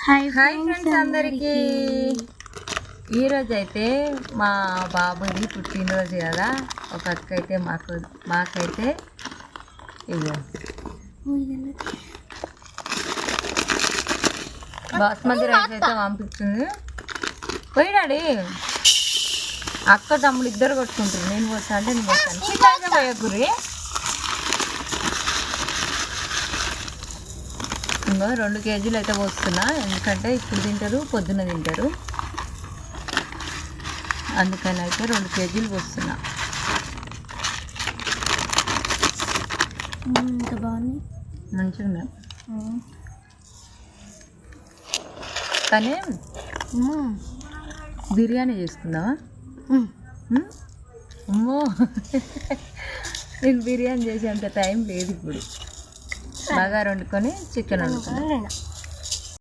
Hi friends అందరికీ. ఈరోజు అయితే మా బాబుది పుట్టినరోజు కదా. ఒక అక్క అయితే మాకైతే ఇగో బాస్మతి రైస్ అయితే పంపిస్తుంది. పోయినాడి అక్క తమ్ముడు ఇద్దరు కొట్టుకుంటారు. నేను పోతా అంటే నేను పోతాను. పోయకుర్రి ఇంకో 2 కేజీలు అయితే పోస్తున్నా. ఎందుకంటే ఇప్పుడు తింటారు, పొద్దున్న తింటారు. అందుకని అయితే 2 కేజీలు పోస్తున్నా. ఇంకా బాగుంది, మంచిగా ఉన్నాయి. కానీ బిర్యానీ చేసుకుందామా? అమ్మో, నేను బిర్యానీ చేసేంత టైం లేదు ఇప్పుడు. బాగా వండుకొని చికెన్ వండుకున్నాను.